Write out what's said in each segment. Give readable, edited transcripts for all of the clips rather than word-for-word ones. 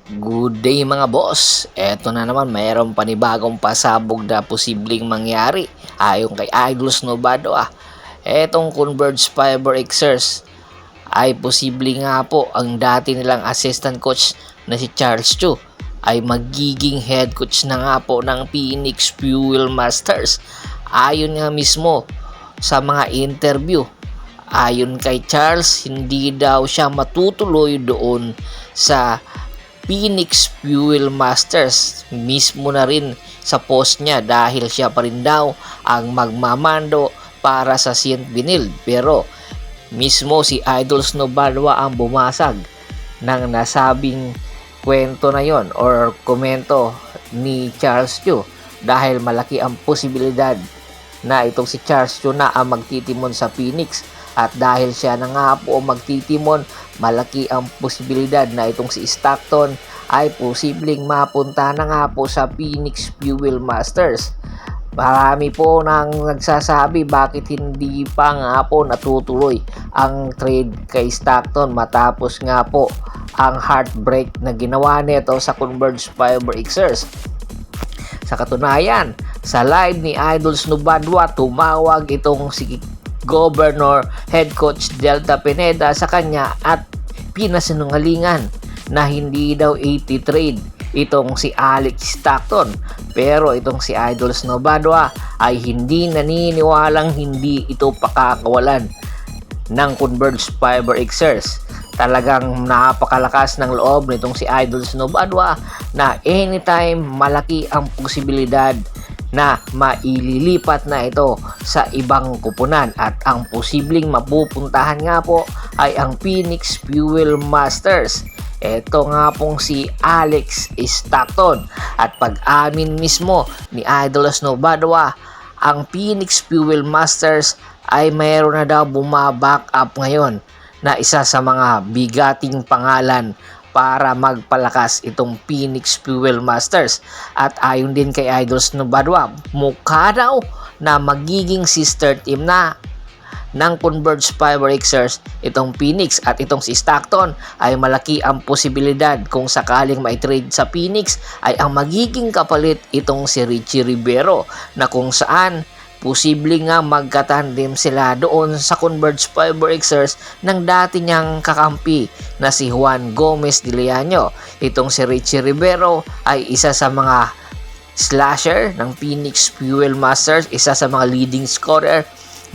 Good day mga boss. Eto na naman, mayroong panibagong pasabog na posibleng mangyari ayon kay Idol Snowbado. Etong Converge Fiber Xers ay posible nga po ang dati nilang assistant coach na si Charles Chu ay magiging head coach na nga po ng Phoenix Fuel Masters. Ayon nga mismo sa mga interview, ayon kay Charles, hindi daw siya matutuloy doon sa Phoenix Fuel Masters mismo na rin sa post niya dahil siya pa rin daw ang magmamando para sa Saint Benil. Pero mismo si Idol Snowbalwa ang bumasag ng nasabing kwento na yon or komento ni Charles Chu dahil malaki ang posibilidad na itong si Charles Chu na ang magtitimon sa Phoenix. At dahil siya na nga po magtitimon, malaki ang posibilidad na itong si Stockton ay posibleng mapunta na nga po sa Phoenix Fuel Masters. Marami po nang nagsasabi bakit hindi pa nga po natutuloy ang trade kay Stockton matapos nga po ang heartbreak na ginawa nito sa Converge Fiber Xers. Sa katunayan, sa live ni Idol Snowbadwa, tumawag itong si Governor Head Coach Delta Pineda sa kanya at pinasinungalingan na hindi daw 80 trade itong si Alex Stockton. Pero itong si Idol Snowbadwa ay hindi naniniwalang hindi ito pakakawalan ng Converge Fiber Xers. Talagang napakalakas ng loob nitong si Idol Snowbadwa na anytime malaki ang posibilidad na maililipat na ito sa ibang kupunan at ang posibleng mapupuntahan nga po ay ang Phoenix Fuel Masters. Ito nga pong si Alex Stockton at pag-amin mismo ni Idol Snowbadwa, ang Phoenix Fuel Masters ay mayroon na daw bumaback up ngayon na isa sa mga bigating pangalan para magpalakas itong Phoenix Fuel Masters. At ayon din kay Idol Snowbadwa, mukha daw na magiging sister team na ng Converge Fiber Xers itong Phoenix at itong si Stockton ay malaki ang posibilidad kung sakaling mai-trade sa Phoenix ay ang magiging kapalit itong si Richie Rivero na kung saan posible nga magkatandem sila doon sa Converge Fiber Xers ng dati niyang kakampi na si Juan Gomez de Leaño. Itong si Richie Rivero ay isa sa mga slasher ng Phoenix Fuel Masters, isa sa mga leading scorer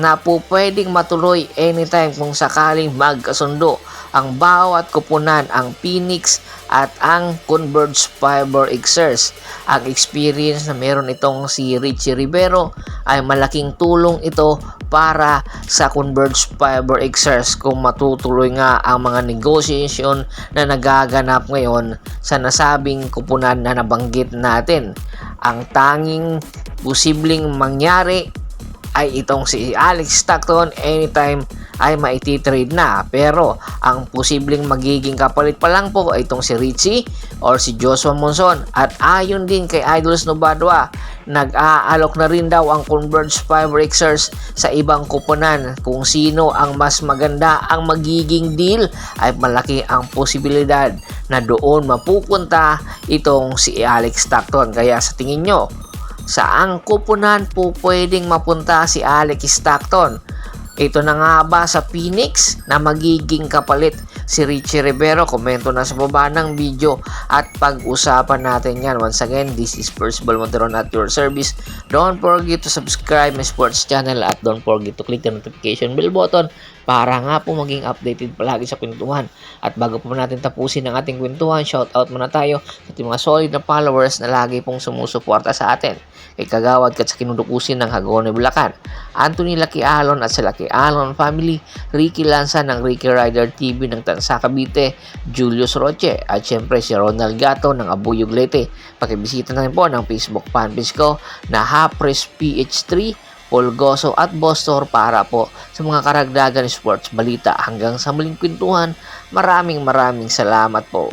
na po pwedeng matuloy anytime kung sakaling magkasundo ang bawat kupunan, ang Phoenix at ang Converge Fiber Xers. Ang experience na meron itong si Richie Rivero ay malaking tulong ito para sa Converge Fiber Xers kung matutuloy nga ang mga negotiation na nagaganap ngayon sa nasabing kupunan na nabanggit natin. Ang tanging posibleng mangyari ay itong si Alex Stockton anytime ay maititrade na. Pero ang posibleng magiging kapalit pa lang po ay itong si Richie or si Joshua Monson. At ayon din kay Idol Snowbadwa, nag-aalok na rin daw ang Converge Fiber Xers sa ibang kupunan. Kung sino ang mas maganda ang magiging deal ay malaki ang posibilidad na doon mapupunta itong si Alex Stockton. Kaya sa tingin nyo, saang kupunan po pwedeng mapunta si Alex Stockton? Ito na nga ba sa Phoenix na magiging kapalit si Richie Rivero? Komento na sa baba ng video at pag-usapan natin yan. Once again, this is Percival Monteron at your service. Don't forget to subscribe my sports channel at don't forget to click the notification bell button para nga po maging updated palagi sa kwentuhan. At bago po natin tapusin ang ating kwentuhan, shoutout muna tayo sa ating mga solid na followers na lagi pong sumusuporta sa atin. Kay Kagawad kat sa kinudukusin ng Hagone, Bulacan, Anthony Lucky Alon at sa Lucky Alon family, Ricky Lanza ng Ricky Rider TV ng Tansa Cavite, Julius Roche, at syempre si Ronald Gato ng Abuyog Leyte. Pakibisita na rin po ng Facebook fanpage ko na Hapres PH3, Polgoso at Bostor para po sa mga karagdagan sports balita. Hanggang sa muling kwentuhan, maraming salamat po.